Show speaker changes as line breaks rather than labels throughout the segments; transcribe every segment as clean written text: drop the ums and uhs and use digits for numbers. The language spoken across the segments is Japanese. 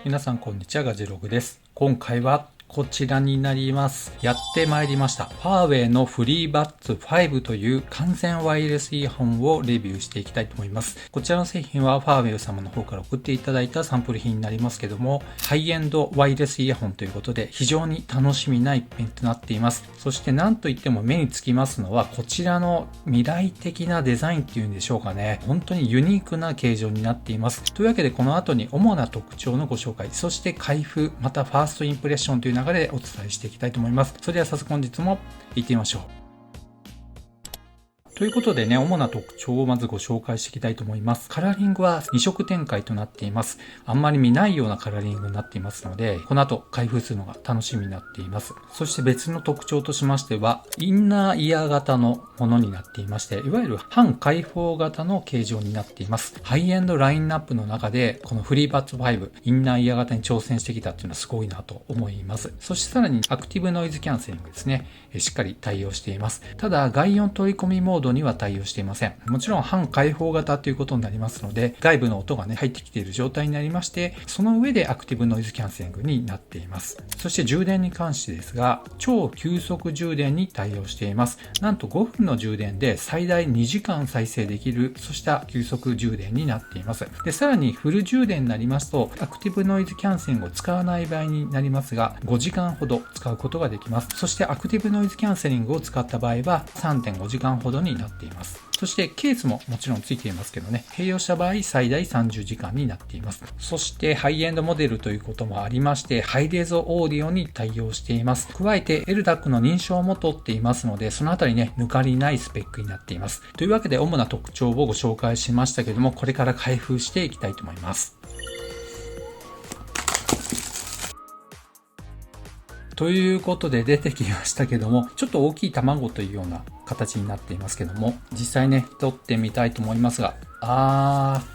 皆さんこんにちは、ガジェログです。今回はこちらになります。やってまいりました。ファーウェイのフリーバッツ5という完全ワイヤレスイヤホンをレビューしていきたいと思います。こちらの製品はファーウェイ様の方から送っていただいたサンプル品になりますけども、ハイエンドワイヤレスイヤホンということで非常に楽しみな一品となっています。そして何といっても目につきますのはこちらの未来的なデザインっていうんでしょうかね。本当にユニークな形状になっています。というわけでこの後に主な特徴のご紹介、そして開封、またファーストインプレッションという流れでお伝えしていきたいと思います。それでは早速本日も行ってみましょう。ということでね、主な特徴をまずご紹介していきたいと思います。カラーリングは2色展開となっています。あんまり見ないようなカラーリングになっていますので、この後開封するのが楽しみになっています。そして別の特徴としましては、インナーイヤー型のものになっていまして、いわゆる半開放型の形状になっています。ハイエンドラインナップの中で、このフリーバッツ5、インナーイヤー型に挑戦してきたっていうのはすごいなと思います。そしてさらにアクティブノイズキャンセリングですね。しっかり対応しています。ただ、外音取り込みモードには対応していません。もちろん半開放型ということになりますので、外部の音がね、入ってきている状態になりまして、その上でアクティブノイズキャンセリングになっています。そして充電に関してですが、超急速充電に対応しています。なんと5分の充電で最大2時間再生できる、そうした急速充電になっています。で、さらにフル充電になりますと、アクティブノイズキャンセリングを使わない場合になりますが、5時間ほど使うことができます。そしてアクティブノイズキャンセリングを使った場合は 3.5 時間ほどになっています。そしてケースももちろんついていますけどね、併用した場合最大30時間になっています。そしてハイエンドモデルということもありまして、ハイレゾオーディオに対応しています。加えて LDAC の認証も取っていますので、そのあたりね、抜かりないスペックになっています。というわけで主な特徴をご紹介しましたけども、これから開封していきたいと思います。ということで出てきましたけども、ちょっと大きい卵というような形になっていますけども、実際ね、取ってみたいと思いますが、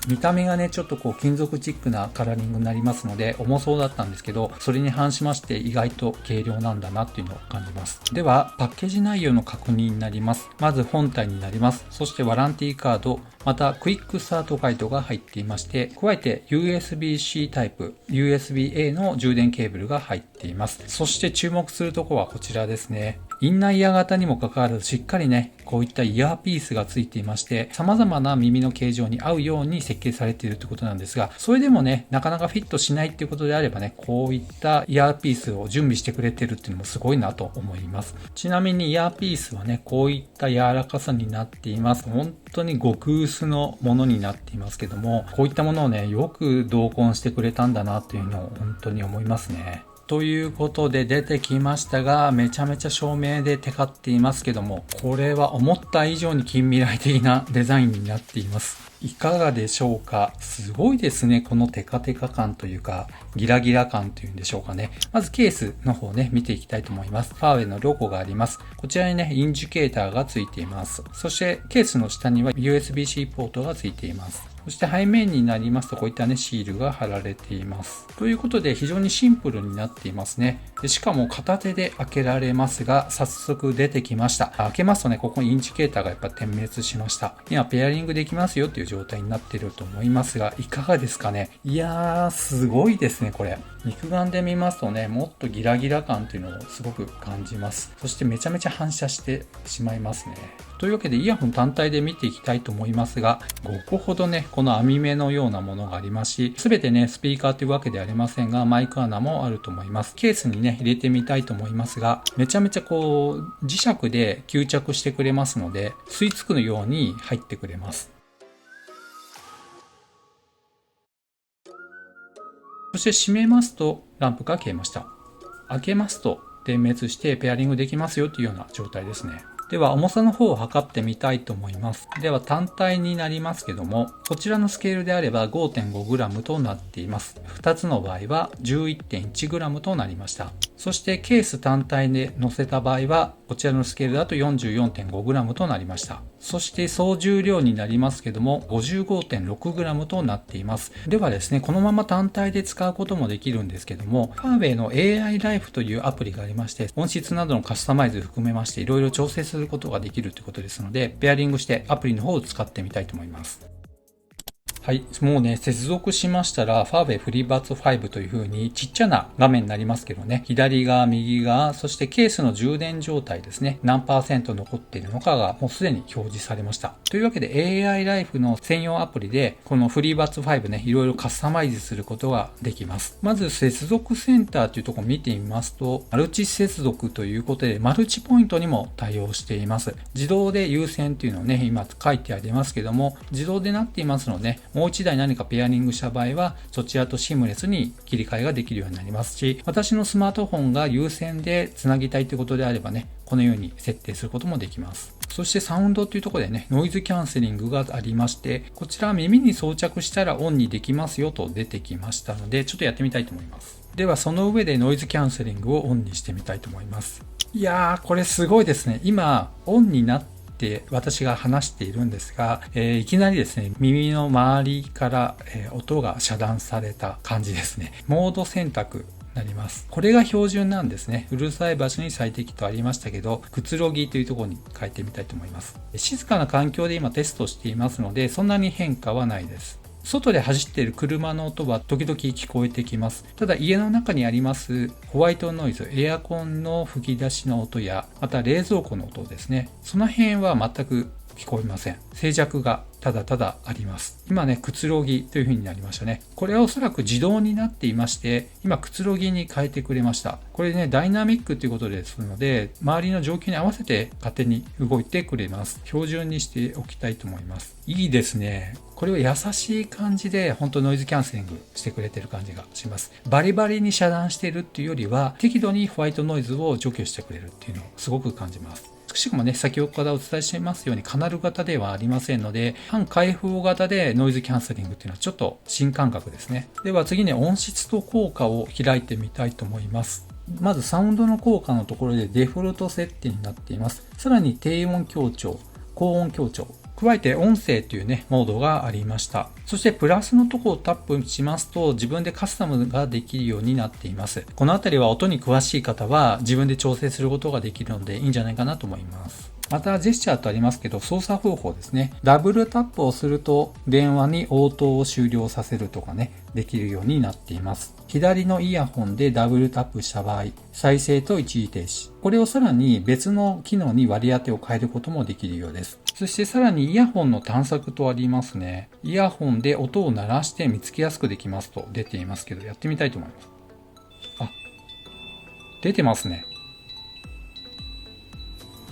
見た目がね、ちょっとこう金属チックなカラーリングになりますので、重そうだったんですけど、それに反しまして意外と軽量なんだなっていうのを感じます。では、パッケージ内容の確認になります。まず本体になります。そしてワランティカード、またクイックスタートガイドが入っていまして、加えて USB-C タイプ、USB-A の充電ケーブルが入っています。そして注目するところはこちらですね。インナーイヤー型にもかかわらずしっかりね、こういったイヤーピースがついていまして、様々な耳の形状に合うように設計されているということなんですが、それでもね、なかなかフィットしないっていうことであればね、こういったイヤーピースを準備してくれてるっていうのもすごいなと思います。ちなみにイヤーピースはね、こういった柔らかさになっています。本当に極薄のものになっていますけども、こういったものをね、よく同梱してくれたんだなっていうのを本当に思いますね。ということで出てきましたが、めちゃめちゃ照明でテカっていますけども、これは思った以上に近未来的なデザインになっています。いかがでしょうか？すごいですね。このテカテカ感というか、ギラギラ感というんでしょうかね。まずケースの方ね、見ていきたいと思います。ファーウェイのロゴがあります。こちらにね、インジケーターがついています。そしてケースの下には USB-C ポートがついています。そして背面になりますとこういったねシールが貼られています。ということで非常にシンプルになっていますね。でしかも片手で開けられますが、早速出てきました。開けますとね、ここにインジケーターがやっぱ点滅しました。今ペアリングできますよっていう状態になっていると思いますが、いかがですかね。いやー、すごいですね、これ。肉眼で見ますとね、もっとギラギラ感というのをすごく感じます。そしてめちゃめちゃ反射してしまいますね。というわけでイヤホン単体で見ていきたいと思いますが、5個ほどね、この網目のようなものがありますし、すべてね、スピーカーというわけではありませんが、マイク穴もあると思います。ケースにね、入れてみたいと思いますが、めちゃめちゃこう、磁石で吸着してくれますので、吸い付くように入ってくれます。そして閉めますと、ランプが消えました。開けますと、点滅してペアリングできますよというような状態ですね。では重さの方を測ってみたいと思います。では単体になりますけども、こちらのスケールであれば 5.5g となっています。2つの場合は 11.1g となりました。そしてケース単体で乗せた場合は、こちらのスケールだと 44.5g となりました。そして総重量になりますけども 55.6g となっています。ではですね、このまま単体で使うこともできるんですけども、ファーウェイの AI ライフというアプリがありまして、音質などのカスタマイズ含めましていろいろ調整することができるということですので、ペアリングしてアプリの方を使ってみたいと思います。はい。もうね、接続しましたら、ファーウェイフリーバッツ5という風にちっちゃな画面になりますけどね、左側、右側、そしてケースの充電状態ですね、何%残っているのかがもうすでに表示されました。というわけで AI ライフの専用アプリで、このフリーバッツ5ね、いろいろカスタマイズすることができます。まず接続センターというところを見てみますと、マルチ接続ということで、マルチポイントにも対応しています。自動で優先というのをね、今書いてありますけども、自動でなっていますので、もう一台何かペアリングした場合は、そちらとシームレスに切り替えができるようになりますし、私のスマートフォンが有線でつなぎたいということであればね、このように設定することもできます。そしてサウンドというところでね、ノイズキャンセリングがありまして、こちらは耳に装着したらオンにできますよと出てきましたので、ちょっとやってみたいと思います。ではその上でノイズキャンセリングをオンにしてみたいと思います。いやー、これすごいですね。今、オンになって私が話しているんですが、いきなりですね、耳の周りから、音が遮断された感じですね。モード選択なります。これが標準なんですね。うるさい場所に最適とありましたけど、くつろぎというところに変えてみたいと思います。静かな環境で今テストしていますので、そんなに変化はないです。外で走っている車の音は時々聞こえてきます。ただ家の中にありますホワイトノイズ、エアコンの吹き出しの音や、また冷蔵庫の音ですね。その辺は全く聞こえません。静寂がただただあります。今ね、くつろぎという風になりましたね。これはおそらく自動になっていまして、今くつろぎに変えてくれました。これね、ダイナミックということですので、周りの状況に合わせて勝手に動いてくれます。標準にしておきたいと思います。いいですね。これは優しい感じで本当ノイズキャンセリングしてくれてる感じがします。バリバリに遮断しているっていうよりは、適度にホワイトノイズを除去してくれるっていうのをすごく感じます。しかもね、先ほどからお伝えしていますようにカナル型ではありませんので、半開放型でノイズキャンセリングっていうのはちょっと新感覚ですね。では次に音質と効果を開いてみたいと思います。まずサウンドの効果のところでデフォルト設定になっています。さらに低音強調、高音強調、加えて音声というね、モードがありました。そしてプラスのところをタップしますと自分でカスタムができるようになっています。このあたりは音に詳しい方は自分で調整することができるのでいいんじゃないかなと思います。またジェスチャーとありますけど操作方法ですね。ダブルタップをすると電話に応答を終了させるとかね、できるようになっています。左のイヤホンでダブルタップした場合、再生と一時停止。これをさらに別の機能に割り当てを変えることもできるようです。そしてさらにイヤホンの探索とありますね。イヤホンで音を鳴らして見つけやすくできますと出ていますけど、やってみたいと思います。あ、出てますね。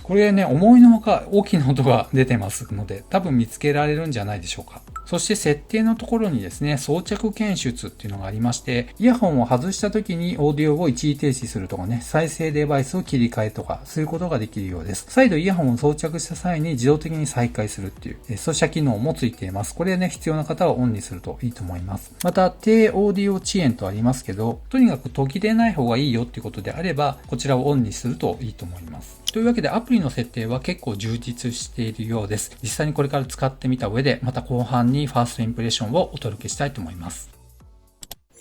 これね、思いのほか大きな音が出てますので、多分見つけられるんじゃないでしょうか。そして設定のところにですね、装着検出っていうのがありまして、イヤホンを外した時にオーディオを一時停止するとかね、再生デバイスを切り替えとか、そういうことができるようです。再度イヤホンを装着した際に自動的に再開するっていう、そうした機能もついています。これね、必要な方はオンにするといいと思います。また、低オーディオ遅延とありますけど、とにかく途切れない方がいいよっていうことであれば、こちらをオンにするといいと思います。というわけでアプリの設定は結構充実しているようです。実際にこれから使ってみた上で、また後半にファーストインプレッションをお届けしたいと思います。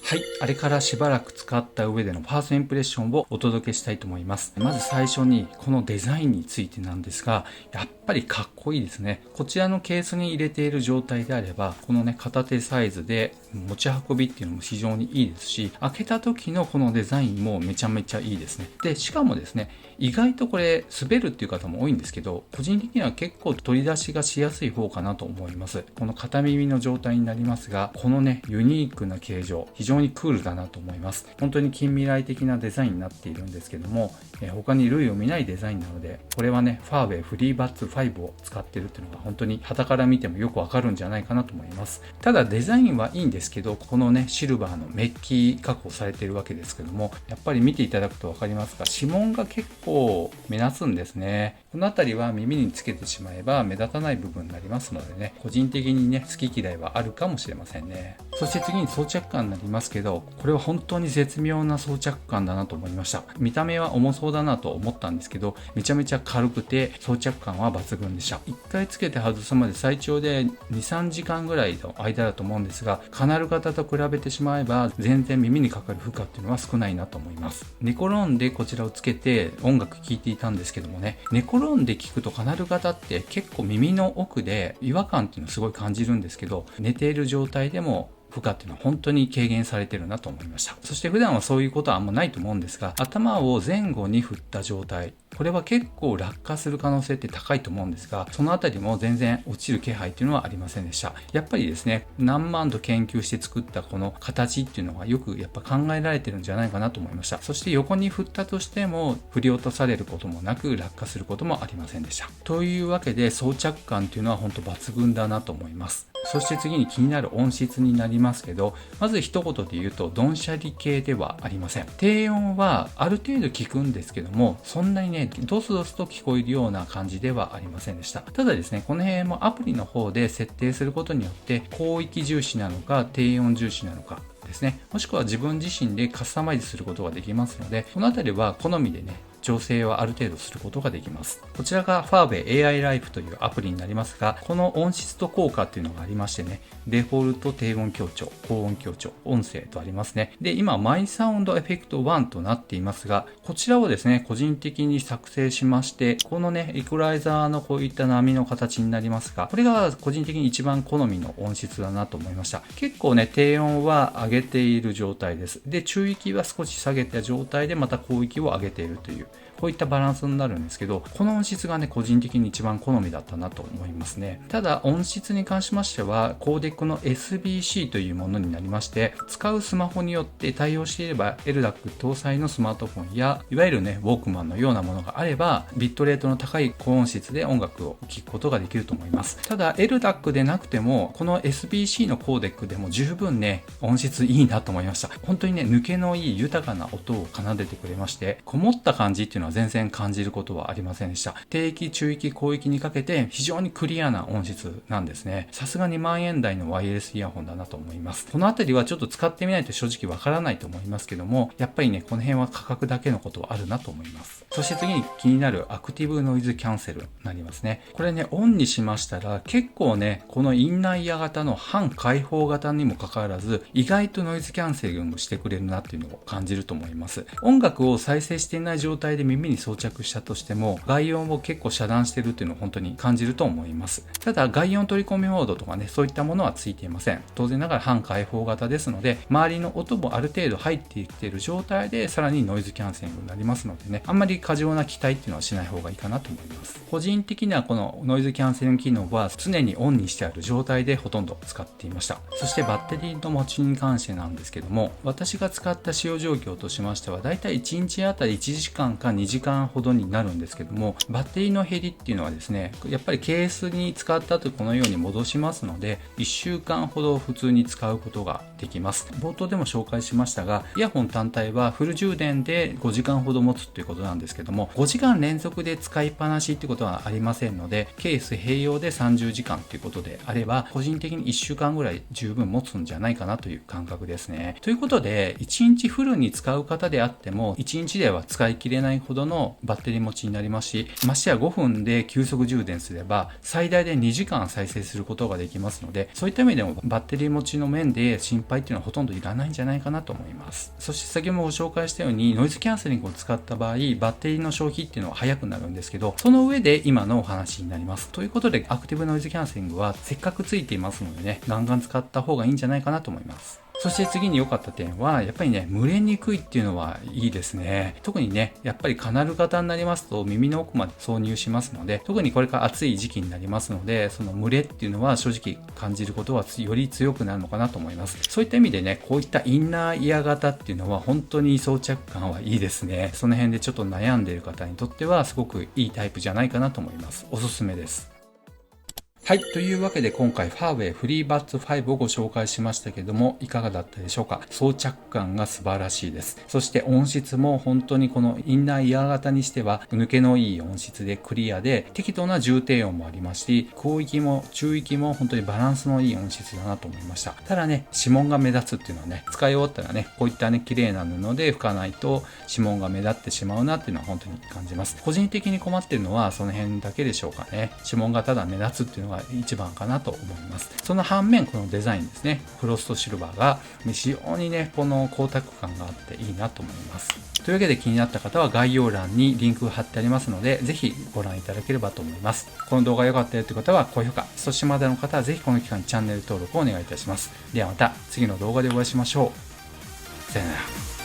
はい。あれからしばらく使った上でのファーストインプレッションをお届けしたいと思います。まず最初にこのデザインについてなんですが、やっぱりかっこいいですね。こちらのケースに入れている状態であれば、このね、片手サイズで持ち運びっていうのも非常にいいですし、開けた時のこのデザインもめちゃめちゃいいですね。で、しかもですね、意外とこれ滑るっていう方も多いんですけど、個人的には結構取り出しがしやすい方かなと思います。この片耳の状態になりますが、このね、ユニークな形状、非常にクールだなと思います。本当に近未来的なデザインになっているんですけども、他に類を見ないデザインなので、これはね、ファーウェイフリーバッツ5を使っているっていうのが本当に傍から見てもよくわかるんじゃないかなと思います。ただデザインはいいんですけど、このね、シルバーのメッキ加工されているわけですけども、やっぱり見ていただくとわかりますが、指紋が結構目立つんですね。この辺りは耳につけてしまえば目立たない部分になりますのでね、個人的にね、好き嫌いはあるかもしれませんね。そして次に装着感になりますけど、これは本当に絶妙な装着感だなと思いました。見た目は重そうだなと思ったんですけど、めちゃめちゃ軽くて装着感は抜群でした。一回つけて外すまで最長で 2,3 時間ぐらいの間だと思うんですが、カナル型と比べてしまえば全然耳にかかる負荷っていうのは少ないなと思います。寝転んでこちらをつけて音楽聴いていたんですけどもね、寝転録音で聞くとカナル型って結構耳の奥で違和感っていうのをすごい感じるんですけど、寝ている状態でも負荷っていうのは本当に軽減されてるなと思いました。そして普段はそういうことはあんまないと思うんですが、頭を前後に振った状態、これは結構落下する可能性って高いと思うんですが、そのあたりも全然落ちる気配っていうのはありませんでした。やっぱりですね、何万度研究して作ったこの形っていうのはよくやっぱ考えられてるんじゃないかなと思いました。そして横に振ったとしても振り落とされることもなく落下することもありませんでした。というわけで装着感っていうのは本当抜群だなと思います。そして次に気になる音質になりますけど、まず一言で言うとドンシャリ系ではありません。低音はある程度聞くんですけども、そんなにねドスドスと聞こえるような感じではありませんでした。ただですね、この辺もアプリの方で設定することによって広域重視なのか低音重視なのかですね、もしくは自分自身でカスタマイズすることができますので、このあたりは好みでね調整はある程度することができます。こちらがファーウェイ AI ライフというアプリになりますが、この音質と効果っていうのがありましてね、デフォルト、低音強調、高音強調、音声とありますね。で、今マイサウンドエフェクト1となっていますが、こちらをですね個人的に作成しまして、このねイクライザーのこういった波の形になりますが、これが個人的に一番好みの音質だなと思いました。結構ね低音は上げている状態です。で、中域は少し下げた状態でまた高域を上げているという、こういったバランスになるんですけど、この音質がね個人的に一番好みだったなと思いますね。ただ音質に関しましてはコーデックの SBC というものになりまして、使うスマホによって対応していれば LDAC 搭載のスマートフォンやいわゆるねウォークマンのようなものがあればビットレートの高い高音質で音楽を聴くことができると思います。ただ LDAC でなくてもこの SBC のコーデックでも十分ね音質いいなと思いました。本当にね抜けのいい豊かな音を奏でてくれまして、こもった感じっていうのは全然感じることはありませんでした。低域、中域、高域にかけて非常にクリアな音質なんですね。さすが2万円台のワイヤレスイヤホンだなと思います。このあたりはちょっと使ってみないと正直わからないと思いますけども、やっぱりねこの辺は価格だけのことはあるなと思います。そして次に気になるアクティブノイズキャンセルになりますね。これねオンにしましたら結構ねこのインナーイヤー型の半開放型にもかかわらず意外とノイズキャンセリングしてくれるなっていうのを感じると思います。音楽を再生していない状態で耳に装着したとしても外音を結構遮断してるっていうのを本当に感じると思います。ただ外音取り込みモードとかねそういったものはついていません。当然ながら半開放型ですので周りの音もある程度入ってきている状態でさらにノイズキャンセリングになりますのでね、あんまり過剰な期待っていうのはしない方がいいかなと思います。個人的にはこのノイズキャンセリング機能は常にオンにしてある状態でほとんど使っていました。そしてバッテリーの持ちに関してなんですけども、私が使った使用状況としましてはだいたい1日あたり1時間か2時間ほどになるんですけども、バッテリーの減りっていうのはですねやっぱりケースに使ったとこのように戻しますので1週間ほど普通に使うことができます。冒頭でも紹介しましたがイヤホン単体はフル充電で5時間ほど持つということなんですけども、5時間連続で使いっぱなしってことはありませんので、ケース併用で30時間ということであれば個人的に1週間ぐらい十分持つんじゃないかなという感覚ですね。ということで1日フルに使う方であっても1日では使い切れないほどのバッテリー持ちになりますし、ましてや5分で急速充電すれば最大で2時間再生することができますので、そういった意味でもバッテリー持ちの面で心配っていうのはほとんどいらないんじゃないかなと思います。そして先ほどもご紹介したようにノイズキャンセリングを使った場合バッテリーの消費っていうのは早くなるんですけど、その上で今のお話になります。ということでアクティブノイズキャンセリングはせっかくついていますのでね、ガンガン使った方がいいんじゃないかなと思います。そして次に良かった点はやっぱりね蒸れにくいっていうのはいいですね。特にねやっぱりカナル型になりますと耳の奥まで挿入しますので、特にこれから暑い時期になりますのでその蒸れっていうのは正直感じることはより強くなるのかなと思います。そういった意味でねこういったインナーイヤー型っていうのは本当に装着感はいいですね。その辺でちょっと悩んでいる方にとってはすごくいいタイプじゃないかなと思います。おすすめです。はい。というわけで今回ファーウェイフリーバッツ5をご紹介しましたけども、いかがだったでしょうか。装着感が素晴らしいです。そして音質も本当にこのインナーイヤー型にしては抜けのいい音質でクリアで適度な重低音もありますし、高域も中域も本当にバランスのいい音質だなと思いました。ただね、指紋が目立つっていうのはね、使い終わったらね、こういったね、綺麗な布で拭かないと指紋が目立ってしまうなっていうのは本当に感じます。個人的に困っているのはその辺だけでしょうかね。指紋がただ目立つっていうのがが一番かなと思います。その反面、このデザインですね、フロストシルバーが非常にね、この光沢感があっていいなと思います。というわけで気になった方は概要欄にリンクが貼ってありますので、ぜひご覧いただければと思います。この動画良かったよという方は高評価、そしてまだの方はぜひこの期間にチャンネル登録をお願いいたします。ではまた次の動画でお会いしましょう。さよなら。